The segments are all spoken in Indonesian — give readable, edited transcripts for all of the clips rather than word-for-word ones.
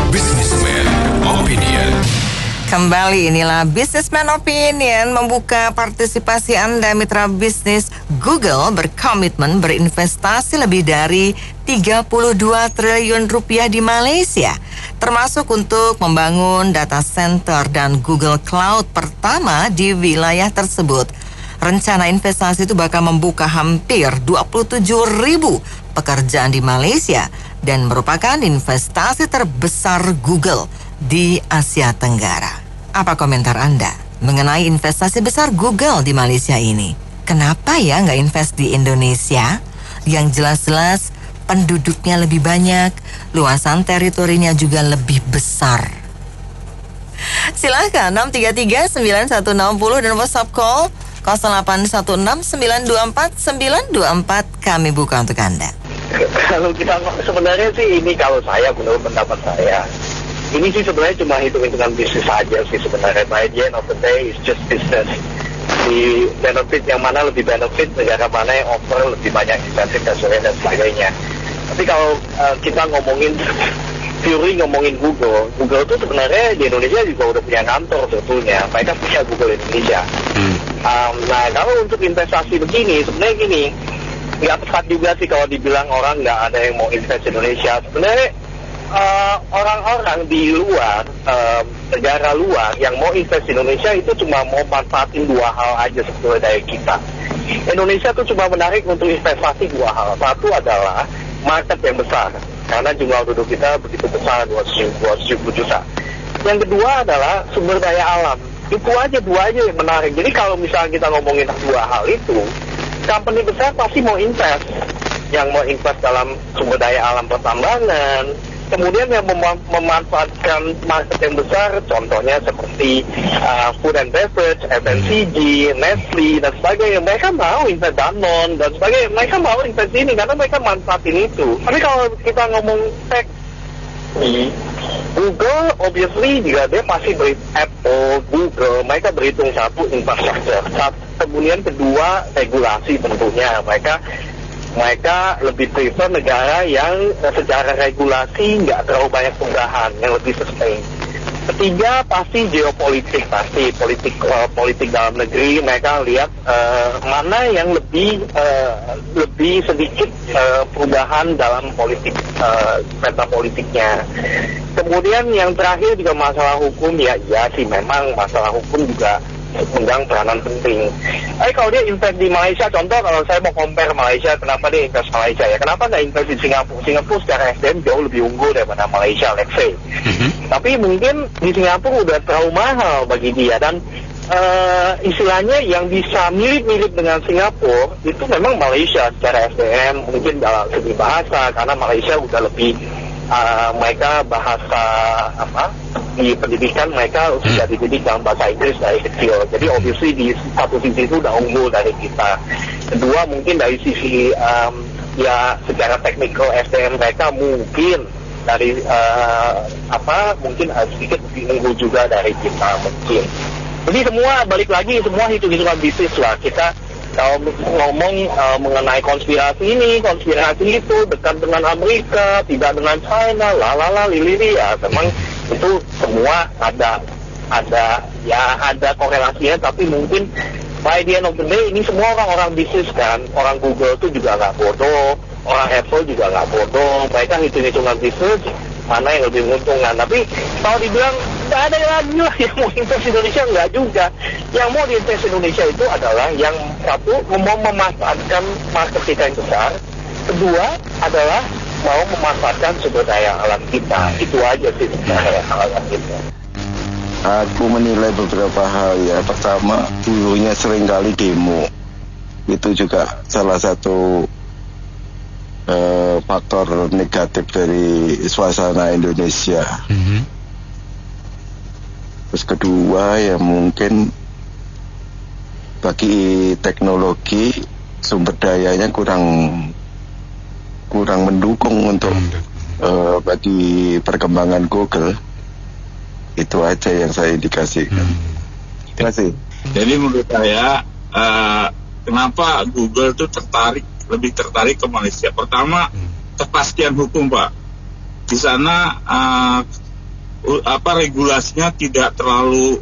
Businessman Opinion. Kembali inilah Businessman Opinion membuka partisipasi Anda mitra bisnis. Google berkomitmen berinvestasi lebih dari 32 triliun rupiah di Malaysia, termasuk untuk membangun data center dan Google Cloud pertama di wilayah tersebut. Rencana investasi itu bakal membuka hampir 27.000 pekerjaan di Malaysia dan merupakan investasi terbesar Google di Asia Tenggara. Apa komentar Anda mengenai investasi besar Google di Malaysia ini? Kenapa ya nggak invest di Indonesia? Yang jelas-jelas penduduknya lebih banyak, luasan teritorinya juga lebih besar. Silakan 633-9160 dan WhatsApp call 0816-924-924 kami buka untuk Anda. Kalau kita sebenarnya sih ini kalau saya menurut pendapat saya ini sih sebenarnya cuma hitung-hitungan bisnis saja sih sebenarnya. By the end of the day it's just business. Di benefit yang mana lebih benefit, negara mana yang offer lebih banyak insentif dan sebagainya. Tapi kalau kita ngomongin Google itu sebenarnya di Indonesia juga udah punya kantor sebetulnya. Mereka punya Google Indonesia. Nah kalau untuk investasi begini sebenarnya gini, nggak tepat juga sih kalau dibilang orang nggak ada yang mau invest di Indonesia. Sebenarnya orang-orang di luar, negara luar yang mau invest di Indonesia itu cuma mau manfaatin dua hal aja sebetulnya dari kita. Indonesia tuh cuma menarik untuk investasi dua hal. Satu adalah market yang besar, karena jumlah penduduk kita begitu besar, 270 juta. Yang kedua adalah sumber daya alam. Itu aja, dua aja yang menarik. Jadi kalau misalnya kita ngomongin dua hal itu, company besar pasti mau invest. Yang mau invest dalam sumber daya alam pertambangan, kemudian yang memanfaatkan market yang besar, contohnya seperti food and beverage, FMCG, Nestle, dan sebagainya. Mereka mau invest Danone, dan sebagainya. Mereka mau invest ini, karena mereka manfaatin itu. Tapi kalau kita ngomong tech, Google, obviously, juga dia pasti Apple, Google, mereka berhitung satu, infrastruktur. Kemudian kedua, regulasi tentunya. Mereka lebih prefer negara yang secara regulasi nggak terlalu banyak perubahan, yang lebih sustain. Ketiga pasti geopolitik, pasti politik dalam negeri. Mereka lihat mana yang lebih sedikit perubahan dalam politik, peta politiknya. Kemudian yang terakhir juga masalah hukum, ya sih memang masalah hukum juga memegang peranan penting. Kalau dia invest di Malaysia, contoh kalau saya mau compare Malaysia, kenapa dia invest Malaysia ya? Kenapa nggak invest di Singapura? Singapura secara SDM jauh lebih unggul daripada Malaysia, let's say. Tapi mungkin di Singapura udah terlalu mahal bagi dia, dan istilahnya yang bisa mirip-mirip dengan Singapura itu memang Malaysia secara SDM, mungkin dalam segi bahasa, karena Malaysia udah lebih mereka bahasa di pendidikan mereka sudah dididik dalam bahasa Inggris dari kecil. Jadi obviously di satu sisi itu udah unggul dari kita. Kedua mungkin dari sisi secara technical SDM mereka mungkin dari mungkin sedikit lebih unggul juga dari kita mungkin. Jadi semua balik lagi, semua hitung-hitungan bisnis lah. Kita kalau ngomong mengenai konspirasi ini, konspirasi itu, dekat dengan Amerika, tidak dengan China, lili ya, memang itu semua ada korelasinya, tapi mungkin by the end of the day ini semua orang-orang bisnis kan. Orang Google itu juga nggak bodoh, orang Apple juga nggak bodoh. Mereka hitung-hitungan bisnis mana yang lebih menguntungkan. Tapi kalau dibilang nggak ada lagi lah yang mau invest Indonesia, nggak juga. Yang mau diinvest Indonesia itu adalah yang satu mau memanfaatkan market kita yang besar, kedua adalah mau memanfaatkan sumber daya alam kita. Itu aja sih sumber daya alam kita. Aku menilai beberapa hal ya. Pertama, dulunya seringkali demo. Itu juga salah satu faktor negatif dari suasana Indonesia. Terus kedua ya mungkin bagi teknologi sumber dayanya kurang mendukung untuk bagi perkembangan Google. Itu aja yang saya indikasikan. Terima kasih. Jadi menurut saya kenapa Google itu lebih tertarik ke Malaysia? Pertama, kepastian hukum, Pak. Di sana regulasinya tidak terlalu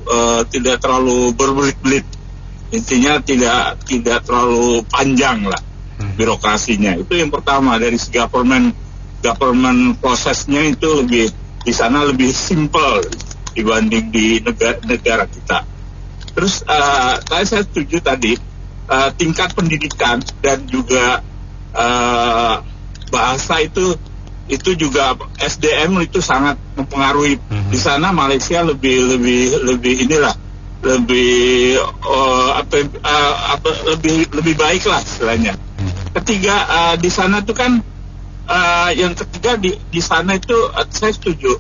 berbelit-belit, intinya tidak terlalu panjang lah birokrasinya. Itu yang pertama, dari segi government prosesnya itu lebih di sana lebih simple dibanding di negara kita. Terus saya setuju tadi tingkat pendidikan dan juga bahasa itu juga SDM itu sangat mempengaruhi. Di sana Malaysia lebih baik lah istilahnya. Ketiga di sana itu kan yang ketiga di sana itu saya setuju.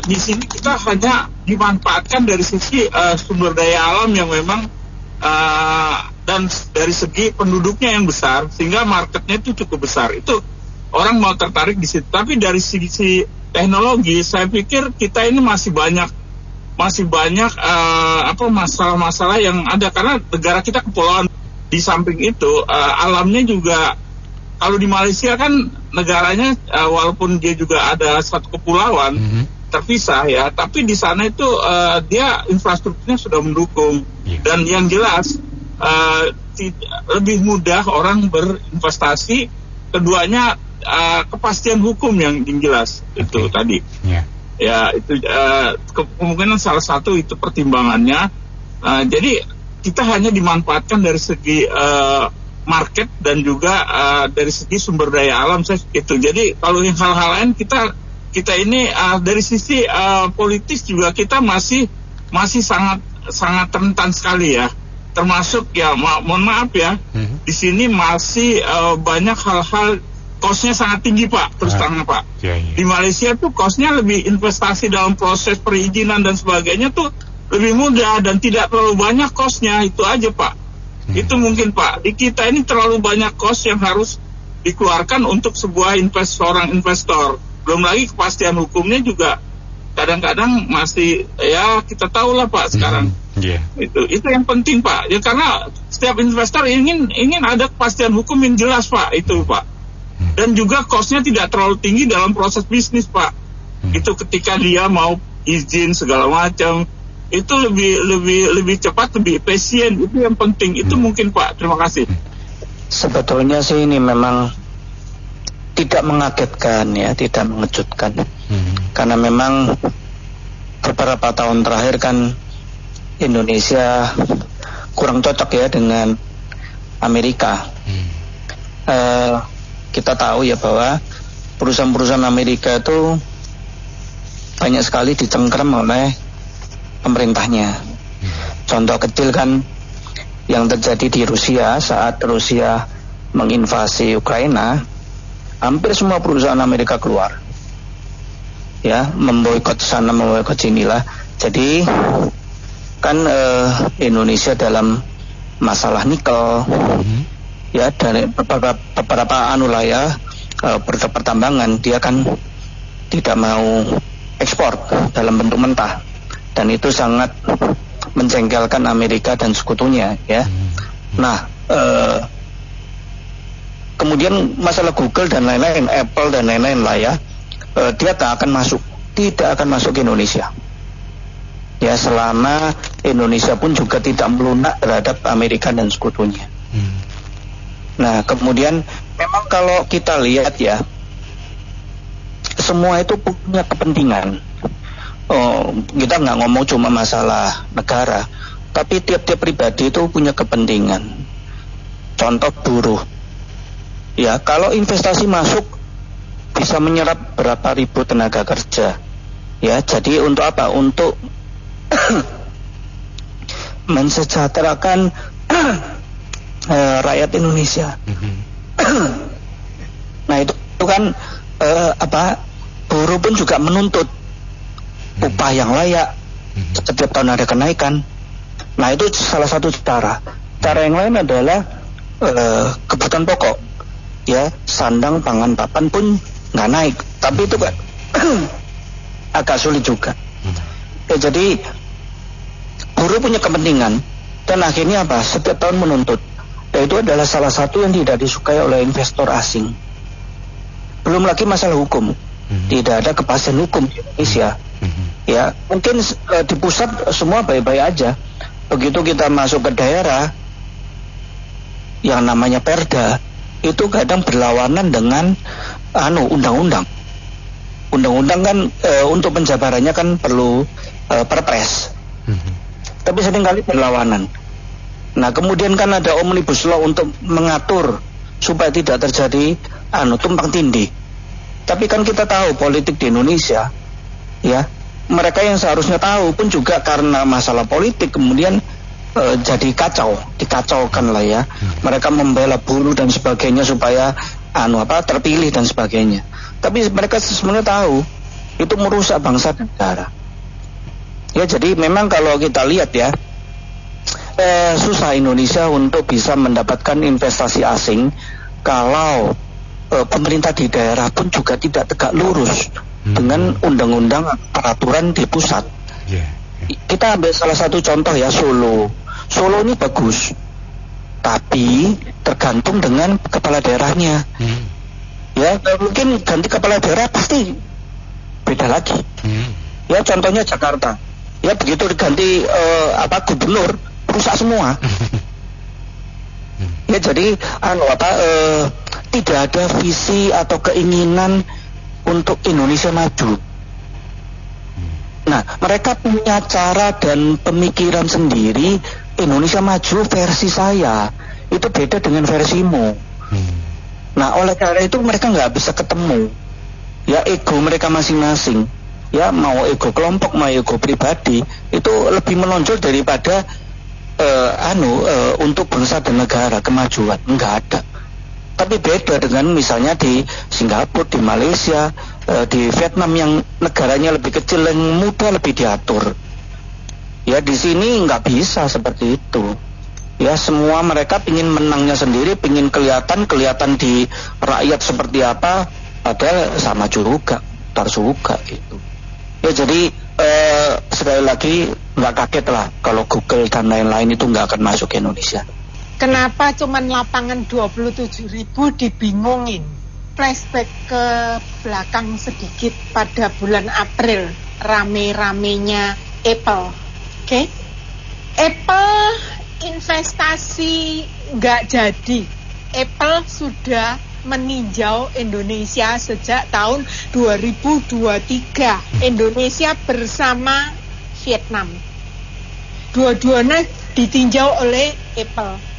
Di sini kita hanya dimanfaatkan dari sisi sumber daya alam yang memang dan dari segi penduduknya yang besar, sehingga marketnya itu cukup besar. Itu orang mau tertarik di situ. Tapi dari sisi teknologi, saya pikir kita ini masih banyak masalah-masalah yang ada, karena negara kita kepulauan. Di samping itu alamnya juga, kalau di Malaysia kan negaranya walaupun dia juga ada satu kepulauan terpisah ya, tapi di sana itu dia infrastrukturnya sudah mendukung, dan yang jelas lebih mudah orang berinvestasi. Keduanya kepastian hukum yang jelas itu tadi. Ya itu kemungkinan salah satu itu pertimbangannya. Jadi kita hanya dimanfaatkan dari segi market dan juga dari segi sumber daya alam itu. Jadi kalau yang hal-hal lain kita ini dari sisi politis juga kita masih sangat rentan sekali ya. Termasuk ya mohon maaf ya, di sini masih banyak hal-hal kosnya sangat tinggi Pak, terus terang Pak. Di Malaysia tuh kosnya lebih, investasi dalam proses perizinan dan sebagainya tuh lebih mudah dan tidak terlalu banyak kosnya, itu aja Pak. Itu mungkin Pak, di kita ini terlalu banyak kos yang harus dikeluarkan untuk sebuah seorang investor. Belum lagi kepastian hukumnya juga kadang-kadang masih, ya kita tahu lah Pak sekarang. Itu yang penting Pak. Ya karena setiap investor ingin ada kepastian hukum yang jelas Pak, itu Pak. Dan juga kosnya tidak terlalu tinggi dalam proses bisnis Pak. Itu ketika dia mau izin segala macam, itu lebih cepat, lebih efisien. Itu yang penting. Itu mungkin Pak. Terima kasih. Sebetulnya sih ini memang tidak mengagetkan ya, tidak mengejutkan. Karena memang beberapa tahun terakhir kan Indonesia kurang cocok ya dengan Amerika. Kita tahu ya bahwa perusahaan-perusahaan Amerika itu banyak sekali dicengkram oleh pemerintahnya. Contoh kecil kan yang terjadi di Rusia saat Rusia menginvasi Ukraina, hampir semua perusahaan Amerika keluar. Ya, memboikot sana, memboikot sinilah. Jadi kan Indonesia dalam masalah nikel, ya dari beberapa pertambangan dia kan tidak mau ekspor dalam bentuk mentah, dan itu sangat menjengkelkan Amerika dan sekutunya ya. Nah kemudian masalah Google dan lain-lain, Apple dan lain-lain lah ya, dia tidak akan masuk ke Indonesia ya, selama Indonesia pun juga tidak melunak terhadap Amerika dan sekutunya. Nah kemudian memang kalau kita lihat ya, semua itu punya kepentingan. Kita nggak ngomong cuma masalah negara, tapi tiap-tiap pribadi itu punya kepentingan. Contoh buruh ya, kalau investasi masuk bisa menyerap berapa ribu tenaga kerja ya. Jadi untuk apa? Untuk mensejahterakan rakyat Indonesia. Nah itu kan buruh pun juga menuntut upah yang layak. Setiap tahun ada kenaikan. Nah itu salah satu cara. Cara yang lain adalah kebutuhan pokok ya, sandang, pangan, papan pun nggak naik, tapi itu kan agak sulit juga ya. Jadi buruh punya kepentingan, dan akhirnya apa? Setiap tahun menuntut. Dan itu adalah salah satu yang tidak disukai oleh investor asing. Belum lagi masalah hukum. Tidak ada kepastian hukum di Indonesia. Ya, mungkin di pusat semua baik-baik aja. Begitu kita masuk ke daerah, yang namanya perda itu kadang berlawanan dengan undang-undang. Undang-undang kan untuk penjabarannya kan perlu perpres. Tapi seringkali berlawanan. Nah, kemudian kan ada omnibus law untuk mengatur supaya tidak terjadi tumpang tindih. Tapi kan kita tahu politik di Indonesia, ya, mereka yang seharusnya tahu pun juga karena masalah politik kemudian jadi dikacaukan lah ya. Mereka membela buruh dan sebagainya supaya terpilih dan sebagainya. Tapi mereka sebenarnya tahu itu merusak bangsa dan negara. Ya, jadi memang kalau kita lihat ya, susah Indonesia untuk bisa mendapatkan investasi asing kalau pemerintah di daerah pun juga tidak tegak lurus dengan undang-undang peraturan di pusat. Kita ambil salah satu contoh ya, Solo ini bagus, tapi tergantung dengan kepala daerahnya. Ya, mungkin ganti kepala daerah pasti beda lagi. Ya, contohnya Jakarta. Ya, begitu diganti gubernur, rusak semua. Ya, jadi tidak ada visi atau keinginan untuk Indonesia maju. Nah, mereka punya cara dan pemikiran sendiri. Indonesia maju versi saya itu beda dengan versimu. Nah, oleh karena itu mereka nggak bisa ketemu. Ya, ego mereka masing-masing. Ya, mau ego kelompok, mau ego pribadi itu lebih menonjol daripada untuk bangsa dan negara, kemajuan. Nggak ada. Tapi beda dengan misalnya di Singapura, di Malaysia, di Vietnam yang negaranya lebih kecil, yang mudah lebih diatur. Ya, di sini nggak bisa seperti itu. Ya, semua mereka pingin menangnya sendiri, pingin kelihatan di rakyat seperti apa, padahal sama juga, tarsuga itu. Ya, jadi sekali lagi nggak kaget lah kalau Google dan lain-lain itu nggak akan masuk ke Indonesia. Kenapa cuman lapangan 27.000 dibingungin? Flashback ke belakang sedikit pada bulan April, rame-ramenya Apple. Oke? Apple investasi nggak jadi. Apple sudah meninjau Indonesia sejak tahun 2023. Indonesia bersama Vietnam. Dua-duanya ditinjau oleh Apple.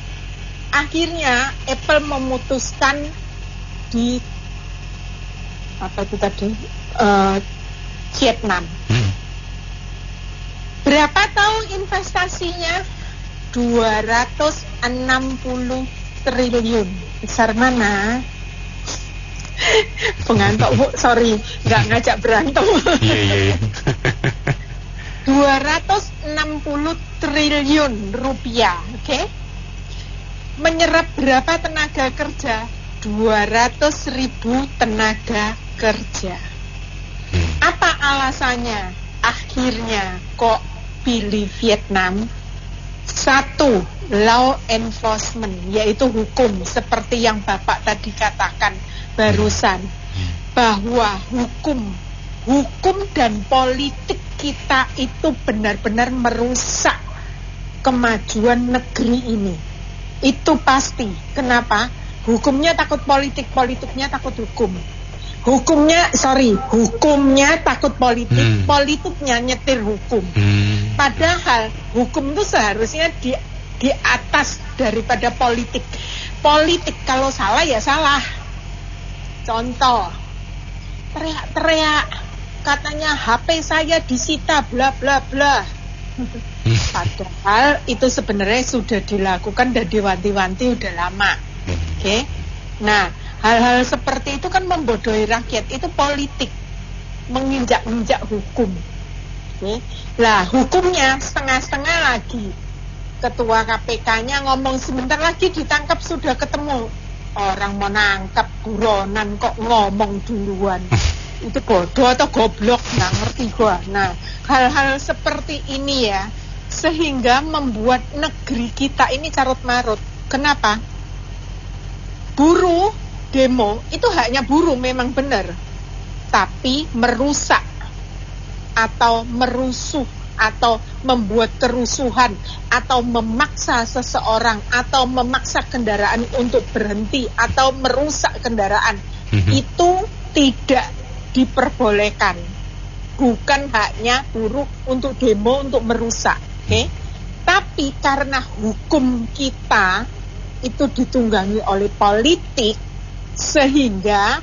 Akhirnya Apple memutuskan di Vietnam. Berapa tahu investasinya? 260 triliun. Besar mana? Pengantuk, Bu, sorry, nggak ngajak berantem. Iya. 260 triliun rupiah, oke? Menyerap berapa tenaga kerja? 200.000 tenaga kerja. Apa alasannya? Akhirnya kok pilih Vietnam? Satu, law enforcement, yaitu hukum, seperti yang Bapak tadi katakan barusan, bahwa hukum dan politik kita itu benar-benar merusak kemajuan negeri ini. Itu pasti. Kenapa? Hukumnya takut politik, politiknya takut hukum. Hukumnya takut politik, politiknya nyetir hukum. Padahal hukum itu seharusnya di atas daripada politik. Politik kalau salah ya salah. Contoh, teriak-teriak, katanya HP saya disita, bla bla bla. Padahal itu sebenarnya sudah dilakukan dan diwanti-wanti udah lama. Oke? Nah, hal-hal seperti itu kan membodohi rakyat, itu politik, menginjak-injak hukum. Oke? Lah, hukumnya setengah-setengah lagi. Ketua KPK-nya ngomong sebentar lagi ditangkap, sudah ketemu. Orang mau nangkap buronan kok ngomong duluan. Itu bodoh atau goblok, nggak ngerti gua. Nah, hal-hal seperti ini ya, sehingga membuat negeri kita ini carut marut. Kenapa? Buruh demo itu haknya buruh, memang benar, tapi merusak atau merusuh atau membuat kerusuhan atau memaksa seseorang atau memaksa kendaraan untuk berhenti atau merusak kendaraan, itu tidak diperbolehkan. Bukan haknya buruh untuk demo, untuk merusak, oke? Tapi karena hukum kita itu ditunggangi oleh politik, sehingga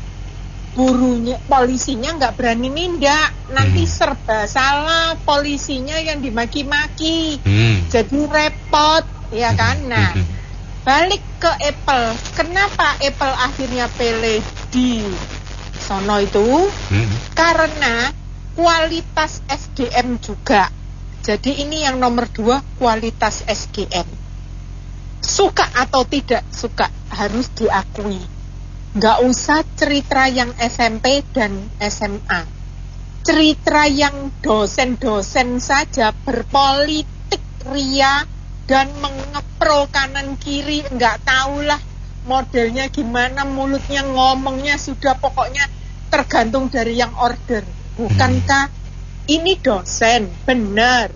polisinya nggak berani nindak, nanti serba salah, polisinya yang dimaki-maki, jadi repot, ya kan? Nah, balik ke Apple, kenapa Apple akhirnya pilih di sono itu? Karena kualitas SDM juga. Jadi ini yang nomor 2, kualitas SDM. Suka atau tidak suka, harus diakui. Nggak usah cerita yang SMP dan SMA. Cerita yang dosen-dosen saja berpolitik ria dan mengepro kanan kiri, nggak tahulah modelnya gimana, mulutnya ngomongnya sudah pokoknya tergantung dari yang order. Bukankah ini dosen? Benar,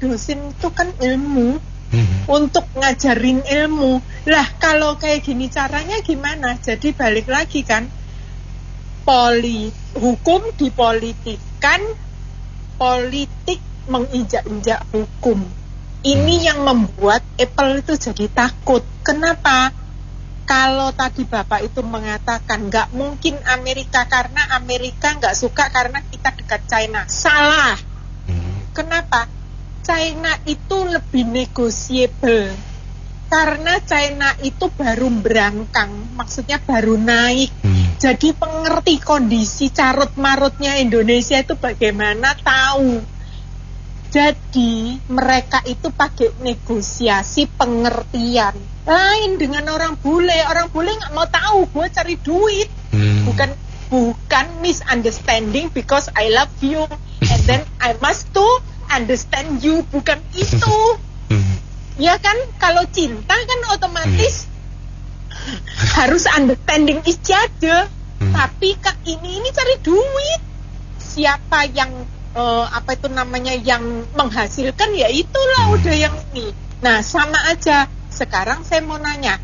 dosen itu kan ilmu, untuk ngajarin ilmu. Lah kalau kayak gini caranya gimana? Jadi balik lagi kan, hukum dipolitikkan, politik menginjak-injak hukum. Ini yang membuat Apple itu jadi takut. Kenapa? Kalau tadi Bapak itu mengatakan nggak mungkin Amerika, karena Amerika nggak suka karena kita dekat China. Salah. Kenapa? China itu lebih negotiable. Karena China itu baru berangkang, maksudnya baru naik. Jadi pengerti kondisi carut-marutnya Indonesia itu bagaimana, tahu. Jadi mereka itu pakai negosiasi pengertian. Lain dengan orang bule nggak mau tahu, gue cari duit. Bukan misunderstanding because I love you and then I must to understand you, bukan itu. Ya kan, kalau cinta kan otomatis harus understanding each other. Tapi ini cari duit. Siapa yang yang menghasilkan, ya itulah udah yang ini. Nah, sama aja. Sekarang saya mau nanya,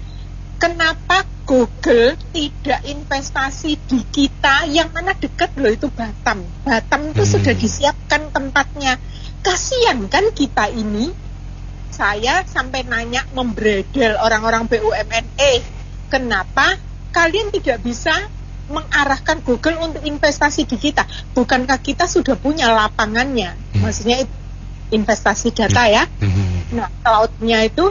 kenapa Google tidak investasi di kita, yang mana dekat loh itu Batam. Batam itu sudah disiapkan tempatnya. Kasian kan kita ini. Saya sampai nanya, membredel orang-orang BUMN, kenapa kalian tidak bisa mengarahkan Google untuk investasi di kita? Bukankah kita sudah punya lapangannya? Maksudnya investasi data ya. Nah, cloud-nya itu,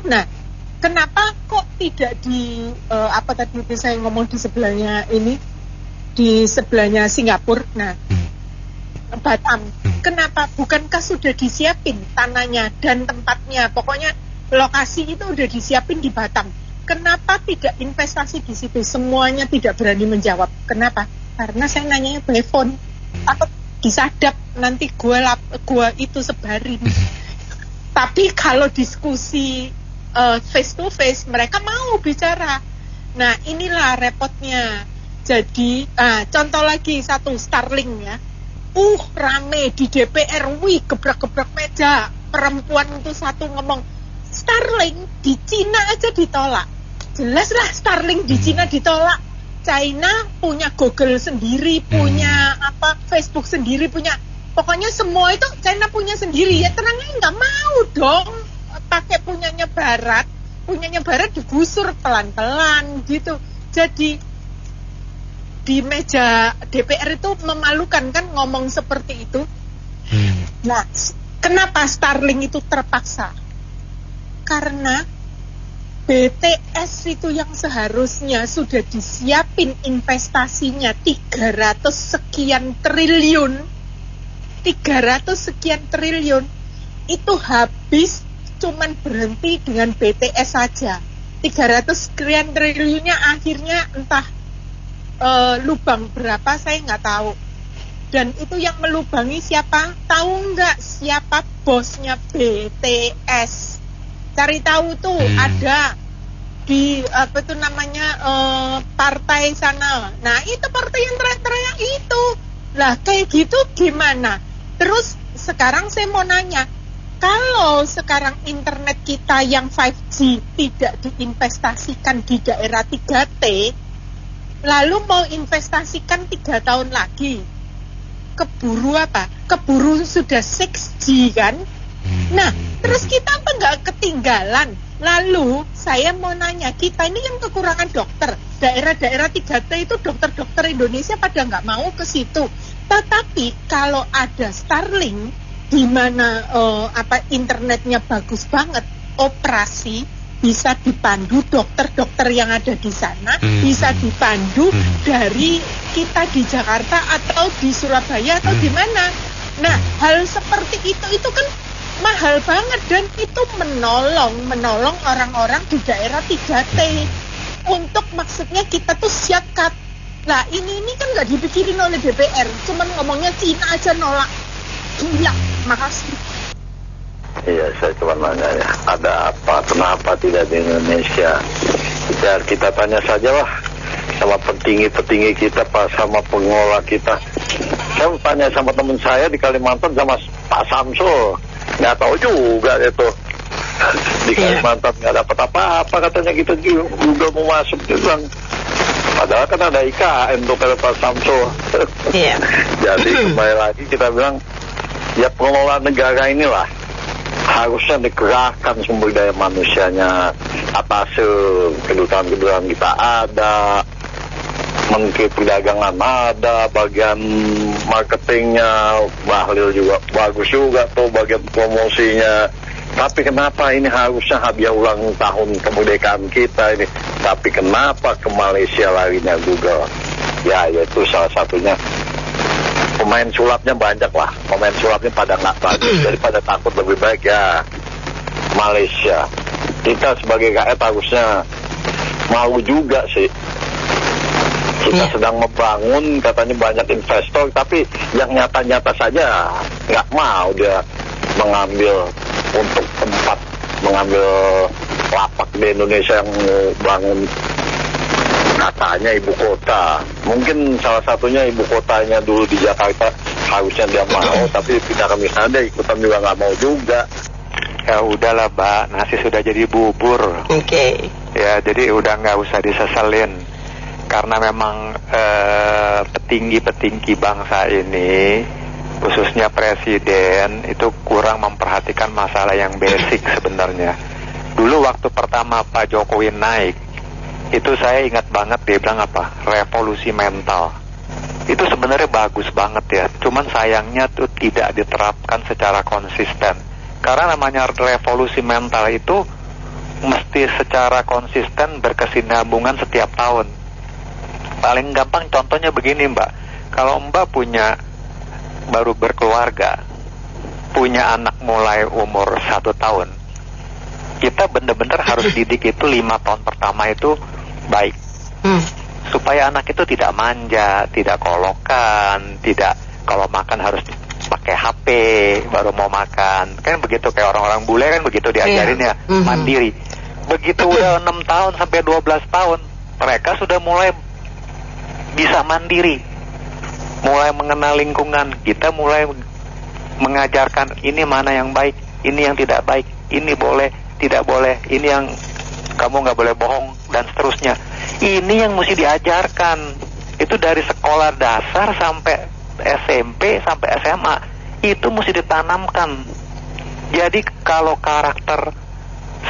kenapa kok tidak di tadi itu saya ngomong di sebelahnya ini, di sebelahnya Singapura, Batam. Kenapa? Bukankah sudah disiapin tanahnya dan tempatnya? Pokoknya lokasi itu udah disiapin di Batam. Kenapa tidak investasi di situ? Semuanya tidak berani menjawab. Kenapa? Karena saya nanyanya by phone. Atau disadap, nanti gua itu sebarin. Tapi kalau diskusi face to face, mereka mau bicara. Nah, inilah repotnya. Jadi, contoh lagi satu, Starlink ya. Rame di DPR, gebrak-gebrak meja. Perempuan itu satu ngomong, Starlink di Cina aja ditolak. Jelas lah Starlink di Cina ditolak. China punya Google sendiri, punya Facebook sendiri, punya, pokoknya semua itu China punya sendiri. Ya terangnya nggak mau dong pakai punyanya Barat digusur pelan-pelan gitu. Jadi di meja DPR itu memalukan kan ngomong seperti itu. Nah, kenapa Starlink itu terpaksa? Karena BTS itu yang seharusnya sudah disiapin investasinya 300 sekian triliun itu habis, cuman berhenti dengan BTS saja. 300 sekian triliunnya akhirnya entah lubang berapa saya nggak tahu. Dan itu yang melubangi siapa? Tahu nggak siapa bosnya BTS? Cari tahu tuh, ada di partai sana. Nah, itu partai yang teriak-teriak itu. Lah kayak gitu gimana? Terus sekarang saya mau nanya, kalau sekarang internet kita yang 5G tidak diinvestasikan di daerah 3T, lalu mau investasikan 3 tahun lagi, keburu apa? Keburu sudah 6G kan? Nah, terus kita apa nggak ketinggalan? Lalu saya mau nanya, kita ini kan kekurangan dokter. Daerah-daerah 3T itu dokter-dokter Indonesia pada nggak mau ke situ. Tetapi kalau ada Starlink, di mana internetnya bagus banget, operasi bisa dipandu, dokter-dokter yang ada di sana bisa dipandu dari kita di Jakarta atau di Surabaya atau di mana. Nah, hal seperti itu kan mahal banget, dan itu menolong orang-orang di daerah 3T untuk, maksudnya kita tuh shortcut. Nah, ini kan nggak dipikirin oleh DPR, cuman ngomongnya Cina aja nolak. Gila, makasih. Iya, saya cuma nanya ya, ada apa, kenapa tidak di Indonesia? Ya, kita tanya saja lah sama petinggi-petinggi kita, sama pengelola kita. Saya tanya sama teman saya di Kalimantan, sama Pak Samsul, nggak tahu juga itu. Di Kalimantan nggak dapat apa-apa, katanya kita juga mau masuk juga. Padahal kan ada IKN tuh kata Pak Samsul. Jadi kembali lagi kita bilang, ya pengelola negara inilah harusnya dikerahkan sumber daya manusianya. Atas kedutaan-kedutaan kita ada, Menteri Perdagangan ada, bagian marketingnya, Bahlil juga bagus juga tuh bagian promosinya. Tapi kenapa ini harusnya hadiah ulang tahun kemerdekaan kita ini, tapi kenapa ke Malaysia larinya Google? Ya, yaitu salah satunya pemain sulapnya banyak lah, pemain sulapnya pada nggak bagus, daripada takut lebih baik ya Malaysia. Kita sebagai rakyat harusnya malu juga sih. Kita sedang membangun, katanya banyak investor, tapi yang nyata-nyata saja nggak mau dia mengambil untuk tempat, mengambil lapak di Indonesia yang bangun katanya ibu kota. Mungkin salah satunya ibu kotanya dulu di Jakarta, harusnya dia mau, tapi pindah ke sana dia ikutan juga nggak mau juga. Ya udahlah Mbak, nasi sudah jadi bubur. Oke. Ya jadi udah nggak usah diseselin, karena memang petinggi-petinggi bangsa ini, khususnya presiden, itu kurang memperhatikan masalah yang basic sebenarnya. Dulu waktu pertama Pak Jokowi naik, itu saya ingat banget dia bilang apa? Revolusi mental. Itu sebenarnya bagus banget ya. Cuman sayangnya tuh tidak diterapkan secara konsisten. Karena namanya revolusi mental itu mesti secara konsisten berkesinambungan setiap tahun. Paling gampang contohnya begini Mbak. Kalau Mbak baru berkeluarga, punya anak mulai umur 1 tahun, kita benar-benar harus didik itu 5 tahun pertama itu baik, supaya anak itu tidak manja, tidak kolokan, tidak kalau makan harus pakai HP baru mau makan, kan begitu, kayak orang-orang bule kan begitu diajarin ya, mandiri. Begitu udah 6 tahun sampai 12 tahun mereka sudah mulai bisa mandiri, mulai mengenal lingkungan. Kita mulai mengajarkan ini mana yang baik, ini yang tidak baik, ini boleh, tidak boleh, ini yang kamu nggak boleh bohong, dan seterusnya. Ini yang mesti diajarkan. Itu dari sekolah dasar sampai SMP sampai SMA, itu mesti ditanamkan. Jadi kalau karakter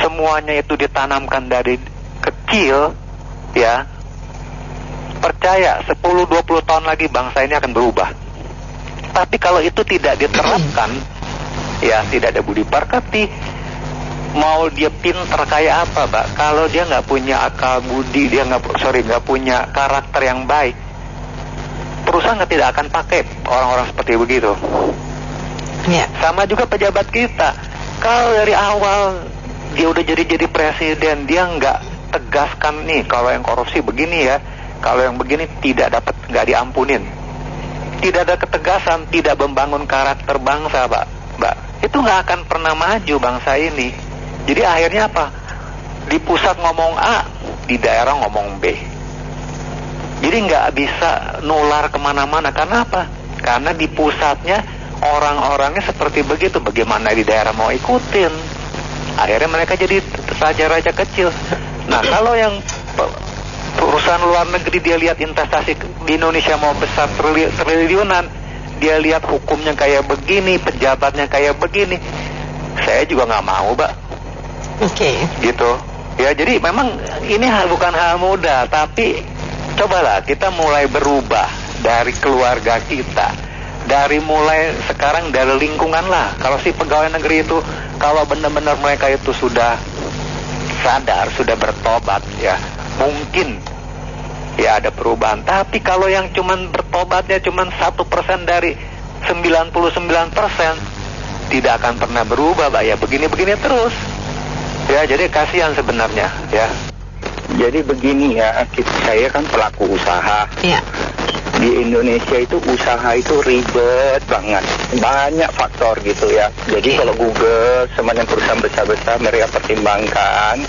semuanya itu ditanamkan dari kecil, ya percaya 10-20 tahun lagi bangsa ini akan berubah. Tapi kalau itu tidak diterapkan, ya tidak ada budi pekerti. Mau dia pinter kayak apa, Mbak? Kalau dia nggak punya akal budi, dia nggak punya karakter yang baik, perusahaan tidak akan pakai orang-orang seperti begitu. Sama juga pejabat kita. Kalau dari awal dia udah jadi presiden, dia nggak tegaskan nih, kalau yang korupsi begini ya, kalau yang begini nggak diampunin. Tidak ada ketegasan, tidak membangun karakter bangsa, Mbak. Itu nggak akan pernah maju bangsa ini. Jadi akhirnya apa? Di pusat ngomong A, di daerah ngomong B. Jadi nggak bisa nular kemana-mana. Karena apa? Karena di pusatnya orang-orangnya seperti begitu, bagaimana di daerah mau ikutin? Akhirnya mereka jadi raja-raja kecil. Nah, kalau yang perusahaan luar negeri dia lihat investasi di Indonesia mau besar triliunan, dia lihat hukumnya kayak begini, pejabatnya kayak begini, saya juga nggak mau, Mbak. Oke. Gitu. Ya, jadi memang ini bukan hal mudah, tapi cobalah kita mulai berubah dari keluarga kita. Dari mulai sekarang dari lingkungan lah. Kalau si pegawai negeri itu, kalau benar-benar mereka itu sudah sadar, sudah bertobat, ya mungkin ya ada perubahan. Tapi kalau yang cuman bertobatnya cuman 1% dari 99%, tidak akan pernah berubah, Pak. Ya begini-begini terus. Ya, jadi kasihan sebenarnya, ya. Jadi begini ya, saya kan pelaku usaha. Iya. Di Indonesia itu usaha itu ribet banget, banyak faktor gitu ya. Jadi kalau Google sama yang perusahaan besar-besar mereka pertimbangkan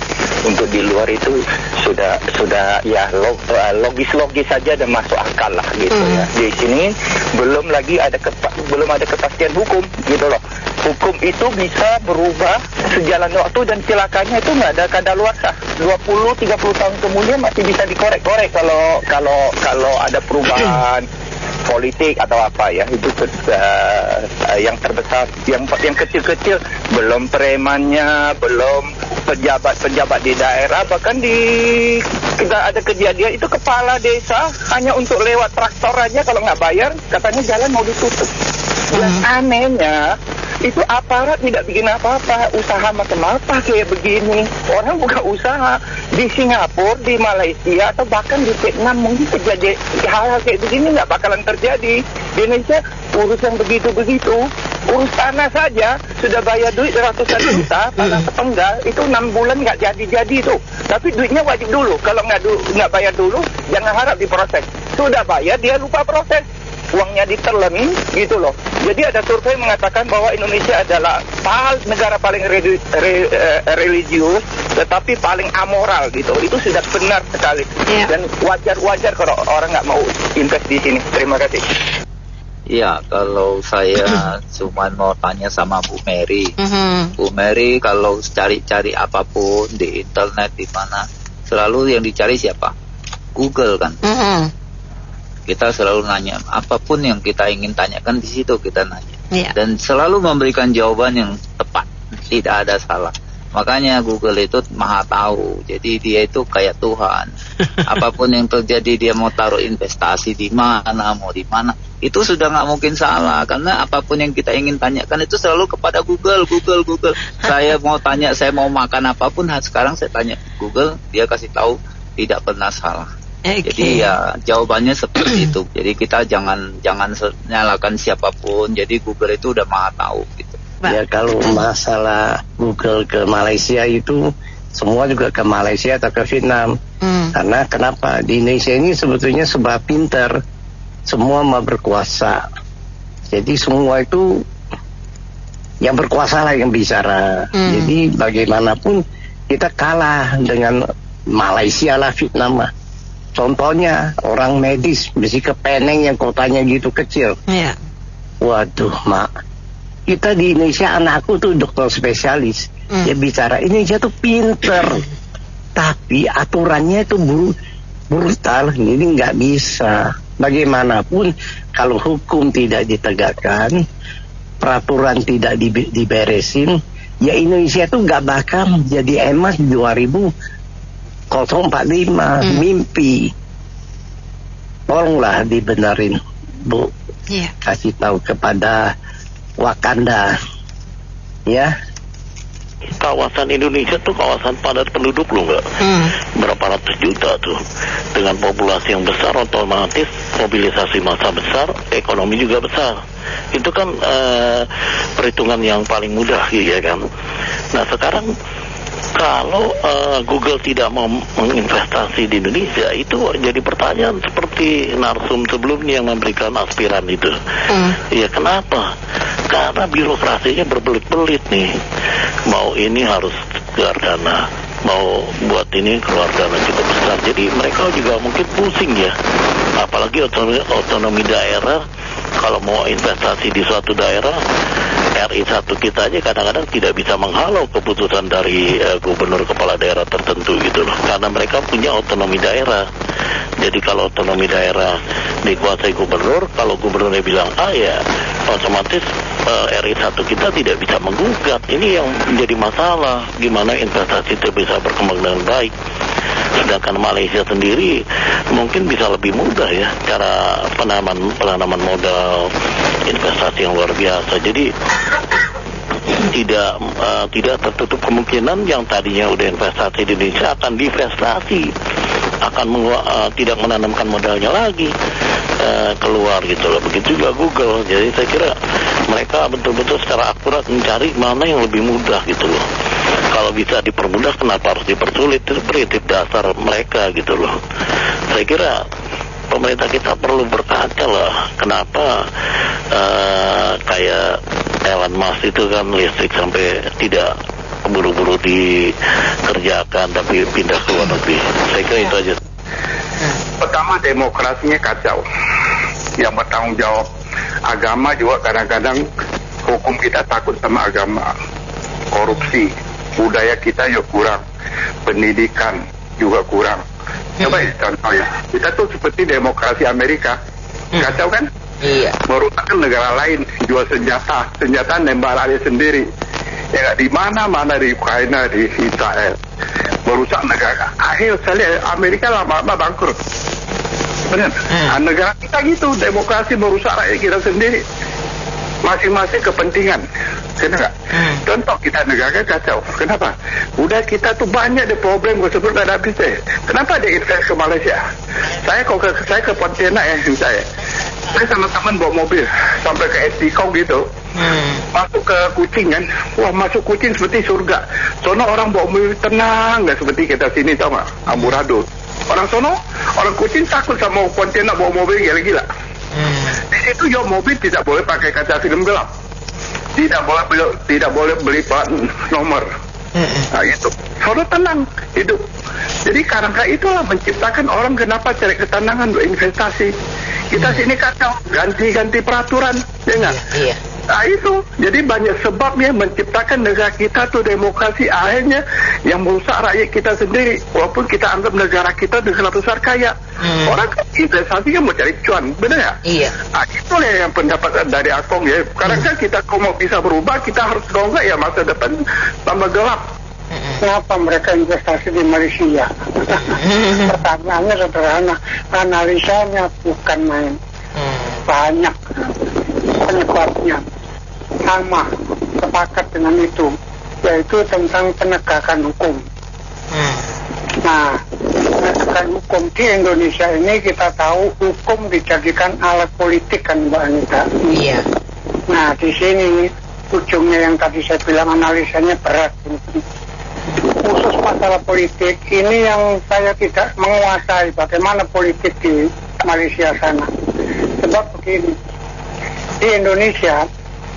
untuk di luar itu sudah ya logis-logis saja dan masuk akal lah gitu ya. Di sini belum ada kepastian hukum gitu loh. Hukum itu bisa berubah sejalan waktu dan celakanya itu nggak ada kadaluarsa. 20-30 tahun kemudian masih bisa dikorek-korek kalau ada perubahan politik atau apa ya. Itu yang terbesar, yang kecil-kecil belum premannya, belum pejabat di daerah, bahkan kita ada kejadian itu kepala desa hanya untuk lewat traktor aja kalau nggak bayar katanya jalan mau ditutup. Yang anehnya itu aparat tidak bikin apa-apa, usaha macam apa kayak begini. Orang buka usaha di Singapura, di Malaysia, atau bahkan di Vietnam mungkin terjadi hal-hal kayak begini nggak bakalan terjadi. Di Indonesia urus yang begitu-begitu, urus tanah saja sudah bayar duit ratusan juta, tanah sepenggal itu 6 bulan nggak jadi tuh. Tapi duitnya wajib dulu, kalau nggak bayar dulu jangan harap diproses. Sudah bayar dia lupa proses, uangnya ditelan gitu loh. Jadi ada survei mengatakan bahwa Indonesia adalah negara paling religius tetapi paling amoral gitu. Itu sudah benar sekali. Dan wajar kalau orang nggak mau invest di sini. Terima kasih. Ya, kalau saya cuma mau tanya sama Bu Mary. Bu Mary kalau cari-cari apapun di internet di mana, selalu yang dicari siapa? Google kan. Kita selalu nanya apapun yang kita ingin tanyakan di situ kita nanya, dan selalu memberikan jawaban yang tepat, tidak ada salah. Makanya Google itu maha tahu, jadi dia itu kayak Tuhan. Apapun yang terjadi dia mau taruh investasi di mana, mau di mana, itu sudah nggak mungkin salah, karena apapun yang kita ingin tanyakan itu selalu kepada Google. Saya mau tanya, saya mau makan apapun, sekarang saya tanya Google, dia kasih tahu, tidak pernah salah. Jadi ya jawabannya seperti itu. Jadi kita jangan nyalakan siapapun. Jadi Google itu udah maha tahu gitu. Ya kalau masalah Google ke Malaysia itu semua juga ke Malaysia atau ke Vietnam. Karena kenapa? Di Indonesia ini sebetulnya sebab pinter, semua mau berkuasa. Jadi semua itu yang berkuasa lah yang bicara. Jadi bagaimanapun kita kalah dengan Malaysia lah, Vietnam lah. Contohnya orang medis mesti ke Penang yang kotanya gitu kecil. Waduh, Mak, kita di Indonesia, anakku tuh dokter spesialis, dia bicara Indonesia tuh pinter, tapi aturannya itu brutal, jadi nggak bisa. Bagaimanapun kalau hukum tidak ditegakkan, peraturan tidak diberesin, ya Indonesia tuh nggak bakal jadi emas 2045, mimpi. Tolonglah dibenerin, Bu. Kasih tahu kepada Wakanda, ya. Kawasan Indonesia tuh kawasan padat penduduk loh, nggak? Berapa ratus juta tuh. Dengan populasi yang besar, otomatis mobilisasi massa besar, ekonomi juga besar. Itu kan perhitungan yang paling mudah, ya kan? Nah sekarang kalau Google tidak mau menginvestasi di Indonesia, itu jadi pertanyaan seperti narsum sebelumnya yang memberikan aspiran itu. Ya kenapa? Karena birokrasinya berbelit-belit nih. Mau ini harus keluar dana, mau buat ini keluar dana cukup besar. Jadi mereka juga mungkin pusing ya. Apalagi otonomi daerah kalau mau investasi di suatu daerah, RI1 kita aja kadang-kadang tidak bisa menghalau keputusan dari gubernur kepala daerah tertentu gitu loh, karena mereka punya otonomi daerah. Jadi kalau otonomi daerah dikuasai gubernur, kalau gubernurnya bilang A ya otomatis RI1 kita tidak bisa menggugat. Ini yang menjadi masalah, gimana investasi itu bisa berkembang dengan baik. Sedangkan Malaysia sendiri mungkin bisa lebih mudah ya cara penanaman modal, investasi yang luar biasa. Jadi tidak tertutup kemungkinan yang tadinya udah investasi di Indonesia akan divestasi, akan tidak menanamkan modalnya lagi keluar gitu loh. Begitu juga Google. Jadi saya kira mereka betul-betul secara akurat mencari mana yang lebih mudah gitu loh. Kalau bisa dipermudah, kenapa harus dipersulit? Itu prinsip dasar mereka gitu loh. Saya kira pemerintah kita perlu berkaca lah. Kenapa kayak Elon Musk itu kan listrik sampai tidak buru-buru dikerjakan tapi pindah ke luar negeri. Saya kira itu aja. Pertama, demokrasinya kacau. Yang bertanggung jawab agama juga kadang-kadang hukum kita takut sama agama. Korupsi, budaya kita juga kurang, pendidikan juga kurang. Coba contohnya, kita tuh seperti demokrasi Amerika, kacau kan? Iya. Merusakkan negara lain, jual senjata nembak lari sendiri. Ya di mana-mana, di Ukraina, di Israel, merusak negara. Akhir sekali Amerika lama-lama bangkrut. Benar? Negara kita gitu, demokrasi merusak rakyat kita sendiri. Masing-masing kepentingan. Kenapa? Contoh kita negara kacau. Kenapa? Udah kita tuh banyak deh problem gue sebut ada habis deh. Kenapa dia invest ke Malaysia? Saya ke Pontianak saya sama teman bawa mobil sampai ke Estikong gitu. Masuk ke Kuching kan. Wah, masuk Kuching seperti surga. Sono orang bawa mobil tenang, nggak seperti kita sini, tau nggak? Amburadul. Orang sono, orang Kuching takut sama Pontianak bawa mobil gila-gila. Di situ juga mobil tidak boleh pakai kaca film gelap. Tidak boleh beli plat nomor. Nah itu, sono tenang hidup. Jadi karena itulah menciptakan orang kenapa cari ketenangan untuk investasi. Kita sini kacau, ganti peraturan, ya nggak? Iya. Nah itu, jadi banyak sebabnya menciptakan negara kita tuh demokrasi, akhirnya yang merusak rakyat kita sendiri. Walaupun kita anggap negara kita negara besar kaya, orang kan investasi kan mau cari cuan, benar ya? Iya. Nah itulah yang pendapat dari Akong ya. Karena kan kita kalau mau bisa berubah, kita harus dongak ya masa depan tambah gelap. Kenapa mereka investasi di Malaysia? Pertanyaannya sederhana, analisanya bukan main. Banyak penyebabnya. Sama, sepakat dengan itu, yaitu tentang penegakan hukum. Nah, penegakan hukum di Indonesia ini kita tahu hukum dijadikan alat politik kan Mbak Anita. Iya. Nah, di sini ujungnya yang tadi saya bilang analisanya berat. Khusus masalah politik ini yang saya tidak menguasai bagaimana politik di Malaysia sana. Sebab begini, di Indonesia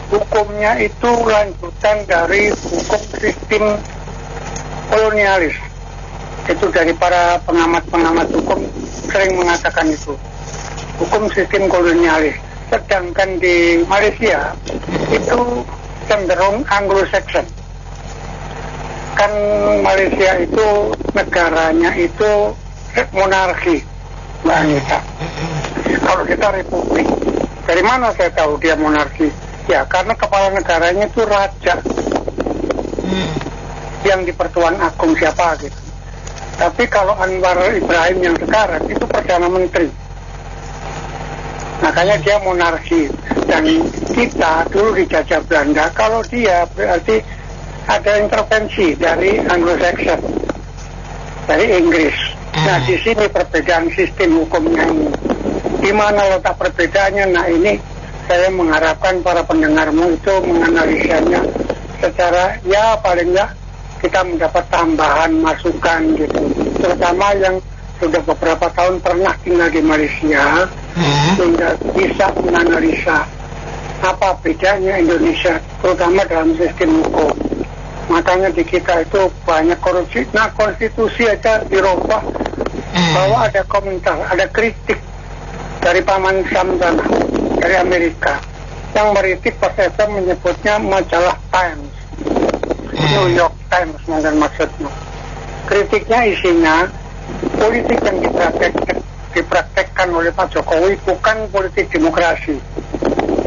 hukumnya itu lanjutan dari hukum sistem kolonialis. Itu dari para pengamat-pengamat hukum sering mengatakan itu. Hukum sistem kolonialis. Sedangkan di Malaysia itu cenderung Anglo-Saxon. Kan Malaysia itu negaranya itu monarki, Mbak Anita. Kalau kita republik, dari mana saya tahu dia monarki? Ya karena kepala negaranya itu raja yang di Pertuan Agung siapa gitu. Tapi kalau Anwar Ibrahim yang sekarang itu Perdana Menteri, makanya dia monarki. Dan kita dulu dijajah Belanda, kalau dia berarti ada intervensi dari Anglo-Saxon, dari Inggris. Nah di sini perbedaan sistem hukumnya ini. Di mana letak perbedaannya? Nah ini saya mengharapkan para pendengarmu itu menganalisanya secara ya paling nggak kita mendapat tambahan masukan gitu. Terutama yang sudah beberapa tahun pernah tinggal di Malaysia, sehingga bisa menganalisa apa bedanya Indonesia, terutama dalam sistem hukum. Makanya di kita itu banyak korupsi. Nah konstitusi aja dirubah, bahwa ada komentar, ada kritik dari Paman Sam sana. dari Amerika. Yang meritik Pas FM menyebutnya majalah Times, New York Times mungkin maksudnya. Kritiknya isinya politik yang dipraktekkan oleh Pak Jokowi bukan politik demokrasi,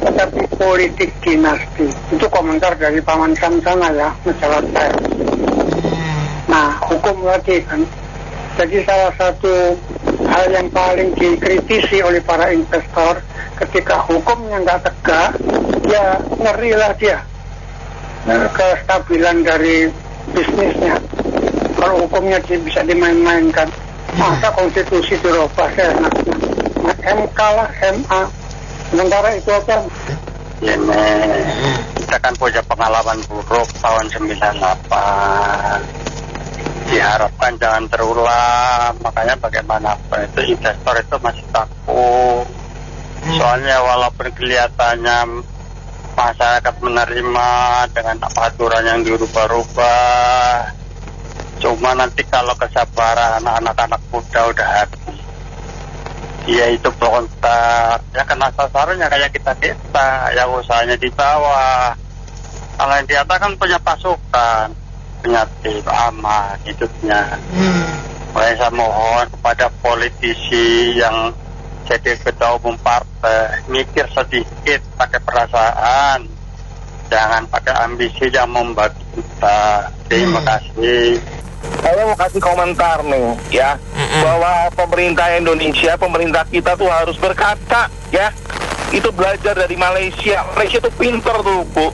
tetapi politik dinasti. Itu komentar dari Paman Sam sana ya, majalah Times. Nah, hukum lagi kan. Jadi salah satu hal yang paling dikritisi oleh para investor ketika hukumnya nggak tegak, ya ngerilah dia kestabilan dari bisnisnya. Kalau hukumnya bisa dimain-mainkan, masa konstitusi dirubah seenaknya. MK lah, MA. Sementara itu aja. Ya, kita kan punya pengalaman buruk tahun 98. Diharapkan jangan terulang, makanya bagaimanapun itu investor itu masih takut. Soalnya walaupun kelihatannya masyarakat menerima dengan aturan yang dirubah-rubah, cuma nanti kalau kesabaran anak-anak muda udah habis, dia itu berontak, ya kena sasarannya kayak kita yang usahanya di bawah. Kalau yang di atas kan punya pasukan, punya tim aman hidupnya. Makanya saya mohon kepada politisi yang jadi ketua umum partai, mikir sedikit, pakai perasaan, jangan pakai ambisi yang membagi kita. Terima kasih. Saya mau kasih komentar nih ya, bahwa pemerintah Indonesia, pemerintah kita tuh harus berkaca ya. Itu belajar dari Malaysia. Malaysia tuh pinter tuh Bu.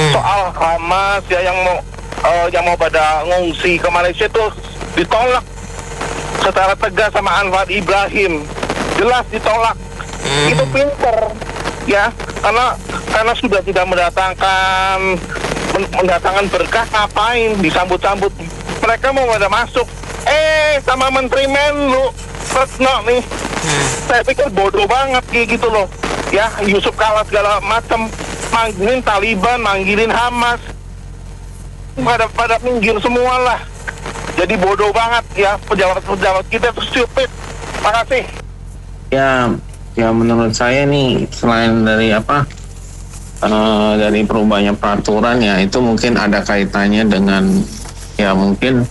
Soal Hamas ya yang mau pada ngungsi ke Malaysia tuh ditolak secara tegas sama Anwar Ibrahim. Jelas ditolak. Itu pinter ya, karena sudah tidak mendatangkan berkah, ngapain disambut-sambut. Mereka mau pada masuk sama Menteri Menlu Retno nih. Saya pikir bodoh banget kayak gitu loh ya. Yusuf Kala segala macam, manggilin Taliban, manggilin Hamas, pada minggir semua lah. Jadi bodoh banget ya, pejabat-pejabat kita tuh stupid. Makasih. Ya menurut saya nih, selain dari dari perubahannya peraturan ya, itu mungkin ada kaitannya dengan ya mungkin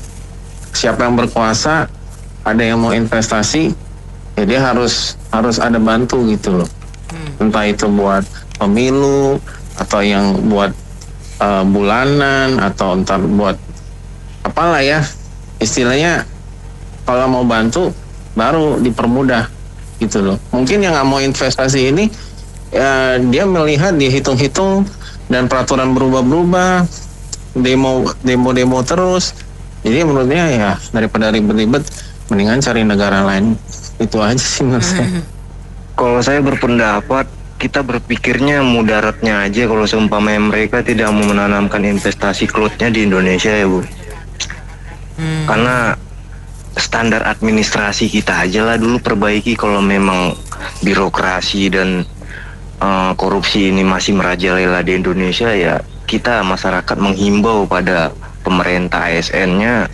siapa yang berkuasa, ada yang mau investasi, ya dia harus ada bantu gitu loh. Entah itu buat pemilu atau yang buat bulanan atau entar buat apalah ya, istilahnya kalau mau bantu baru dipermudah gitu loh. Mungkin yang nggak mau investasi ini ya, dia melihat, dia hitung-hitung dan peraturan berubah-berubah, demo terus. Jadi menurutnya ya daripada ribet-ribet mendingan cari negara lain. Itu aja sih menurut saya. Kalau saya berpendapat kita berpikirnya mudaratnya aja kalau seumpamanya mereka tidak mau menanamkan investasi cloud-nya di Indonesia ya Bu. Karena standar administrasi kita aja lah dulu perbaiki. Kalau memang birokrasi dan korupsi ini masih merajalela di Indonesia, ya kita masyarakat menghimbau pada pemerintah ASN-nya,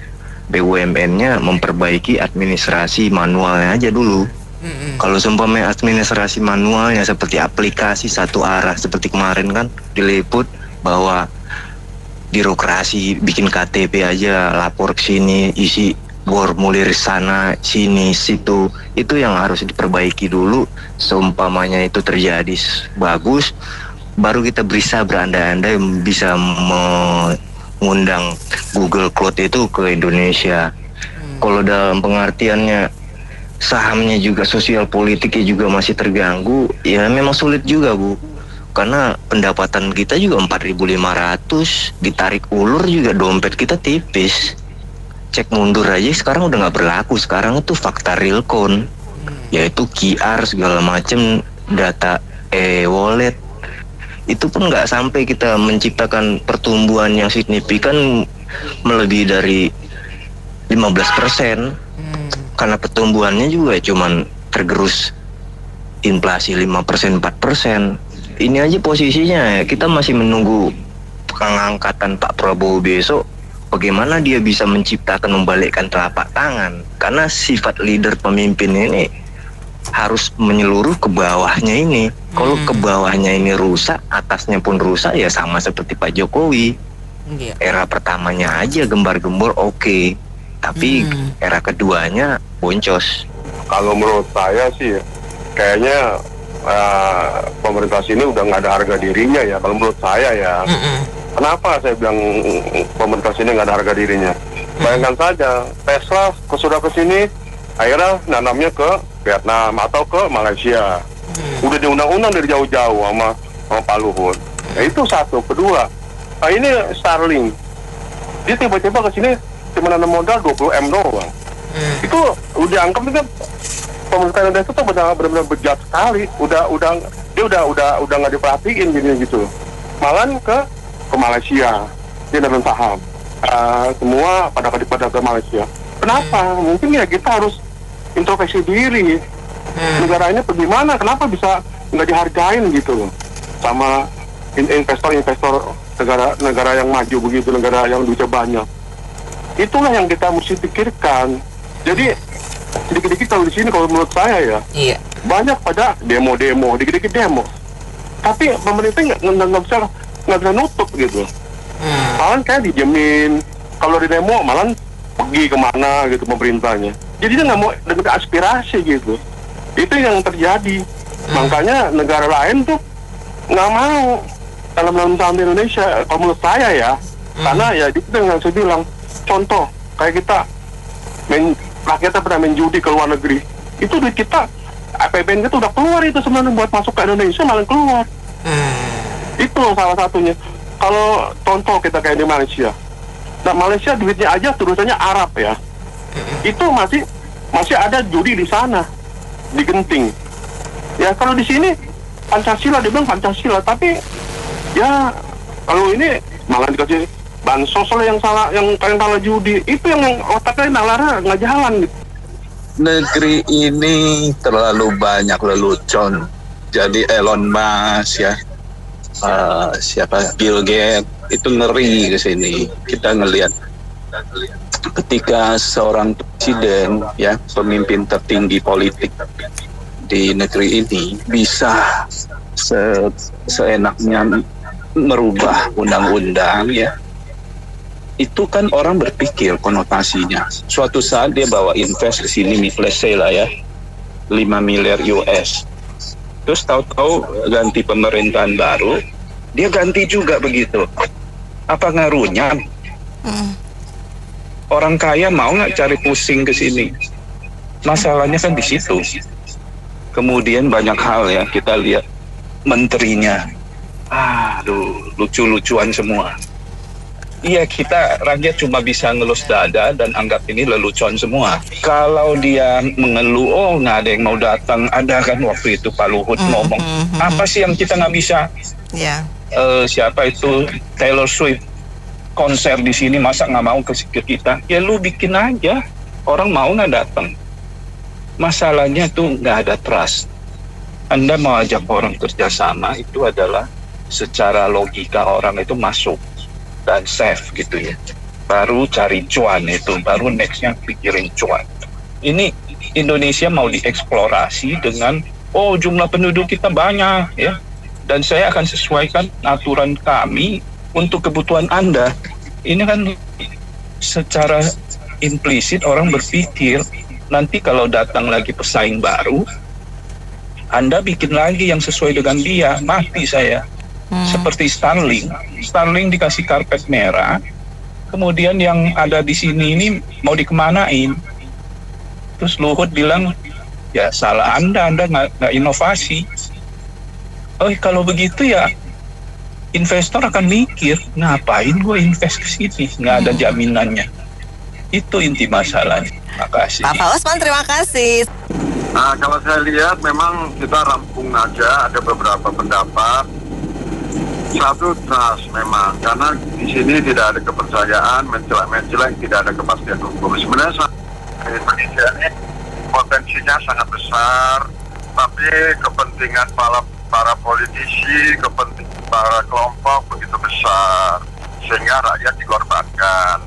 BUMN-nya memperbaiki administrasi manualnya aja dulu. Kalau seumpamanya administrasi manualnya seperti aplikasi satu arah seperti kemarin kan diliput bahwa birokrasi bikin KTP aja lapor ke sini, isi formulir sana sini situ, itu yang harus diperbaiki dulu. Seumpamanya itu terjadi bagus, baru kita bisa berandai-andai bisa mengundang Google Cloud itu ke Indonesia. Kalau dalam pengertiannya sahamnya juga, sosial politiknya juga masih terganggu, ya memang sulit juga Bu. Karena pendapatan kita juga 4.500, ditarik ulur juga dompet kita tipis. Cek mundur aja sekarang udah nggak berlaku. Sekarang itu fakta real count, yaitu QR segala macam, data e-wallet. Itu pun nggak sampai kita menciptakan pertumbuhan yang signifikan melebihi dari 15%. Karena pertumbuhannya juga cuman tergerus inflasi 5%, 4%. Ini aja posisinya kita masih menunggu pengangkatan Pak Prabowo besok. Bagaimana dia bisa menciptakan, membalikkan telapak tangan. Karena sifat leader pemimpin ini harus menyeluruh ke bawahnya ini. Kalau ke bawahnya ini rusak, atasnya pun rusak, ya sama seperti Pak Jokowi. Era pertamanya aja gembar-gembor oke. Tapi era keduanya boncos. Kalau menurut saya sih kayaknya pemerintah sini udah nggak ada harga dirinya ya. Kalau menurut saya ya. Kenapa saya bilang pemerintah sini nggak ada harga dirinya? Bayangkan saja Tesla sudah ke sini, akhirnya nanamnya ke Vietnam atau ke Malaysia. Udah diundang-undang dari jauh-jauh sama Pak Luhut. Nah, itu satu. Kedua, ini Starlink. Dia tiba-tiba ke sini cuma nanam modal 20M doang. Itu udah anggap kan pemerintah Indonesia tuh benar-benar bejat sekali. Dia udah nggak diperhatiin gitu. Malah ke Malaysia. Dia nanam saham. Semua pada ke Malaysia. Kenapa? Mungkin ya kita harus introspeksi diri. Negara ini bagaimana? Kenapa bisa nggak dihargain gitu sama investor-investor negara yang maju begitu, negara yang duitnya banyak. Itulah yang kita mesti pikirkan. Jadi dikit-dikit kalau di sini, kalau menurut saya ya, banyak pada demo-demo, dikit-dikit demo. Tapi pemerintah nggak bisa nutup gitu. Malah kayak dijamin, kalau di demo malah pergi kemana gitu pemerintahnya. Jadi dia nggak mau dengar aspirasi gitu. Itu yang terjadi. Makanya negara lain tuh nggak mau dalam saham Indonesia. Kalau menurut saya ya, karena ya itu yang saya bilang. Contoh kayak kita rakyatnya pernah main judi ke luar negeri. Itu duit kita, APBN kita udah keluar itu sebenarnya buat masuk ke Indonesia malah keluar. Itu salah satunya. Kalau contoh kita kayak di Malaysia. Nah Malaysia duitnya aja tulisannya Arab ya. Itu masih ada judi di sana, di Genting. Ya kalau di sini Pancasila, dia bilang Pancasila, tapi ya kalau ini malah dikasih bansos yang salah judi. Itu yang otaknya nalarnya nggak jalan gitu. Negeri ini terlalu banyak lelucon. Jadi Elon Musk ya, siapa Bill Gates itu ngeri ke sini. Kita ngelihat ketika seorang presiden ya, pemimpin tertinggi politik di negeri ini bisa seenaknya merubah undang-undang ya. Itu kan orang berpikir konotasinya. Suatu saat dia bawa invest ke sini, let's say lah ya, 5 miliar US. Terus tahu-tahu ganti pemerintahan baru, dia ganti juga begitu. Apa ngaruhnya? Orang kaya mau nggak cari pusing ke sini? Masalahnya kan di situ. Kemudian banyak hal ya, kita lihat menterinya. Aduh, lucu-lucuan semua. Iya, kita rakyat cuma bisa ngelus dada dan anggap ini lelucon semua. Kalau dia mengeluh, oh nggak ada yang mau datang, ada kan waktu itu Pak Luhut ngomong, apa sih yang kita nggak bisa? Siapa itu Taylor Swift konser di sini, masa nggak mau ke kita? Ya lu bikin aja, orang mau nggak datang. Masalahnya tuh nggak ada trust. Anda mau ajak orang kerjasama itu adalah secara logika orang itu masuk dan safe gitu ya, baru cari cuan itu, baru nextnya pikirin cuan. Ini Indonesia mau dieksplorasi dengan jumlah penduduk kita banyak ya, dan saya akan sesuaikan aturan kami untuk kebutuhan Anda. Ini kan secara implisit orang berpikir nanti kalau datang lagi pesaing baru, Anda bikin lagi yang sesuai dengan dia, mati saya. Seperti Starlink dikasih karpet merah, kemudian yang ada di sini ini mau dikemanain? Terus Luhut bilang, ya salah Anda nggak inovasi. Kalau begitu ya investor akan mikir, ngapain gue invest ke sini? Nggak ada jaminannya. Itu inti masalahnya. Terima kasih. Pak Osman, terima kasih. Nah, kalau saya lihat memang kita rampung aja, ada beberapa pendapat. Satu, trust memang, karena di sini tidak ada kepercayaan, menjelek-menjelek, tidak ada kepastian hukum. Sebenarnya Indonesia ini potensinya sangat besar, tapi kepentingan para politisi, kepentingan para kelompok begitu besar, sehingga rakyat dikorbankan.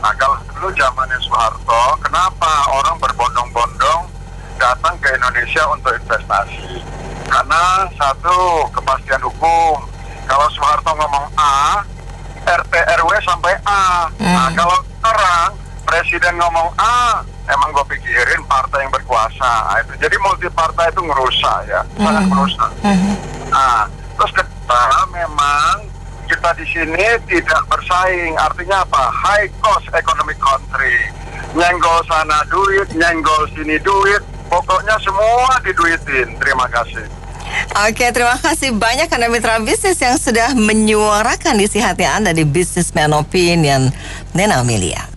Nah, kalau dulu zamannya Soeharto, kenapa orang berbondong-bondong datang ke Indonesia untuk investasi. Karena satu, kepastian hukum. Kalau Soeharto ngomong A, RT RW sampai A. Nah, kalau sekarang presiden ngomong A, emang gue pikirin partai yang berkuasa. Nah, itu. Jadi multi partai itu ngerusak ya, sangat merusak. Nah, terus kedua, memang kita di sini tidak bersaing. Artinya apa? High cost economic country. Nyenggol sana duit, nyenggol sini duit. Pokoknya semua diduitin. Terima kasih. Oke, terima kasih banyak Anda mitra bisnis yang sudah menyuarakan isi hati Anda di Businessman Opinion. Nena Amelia.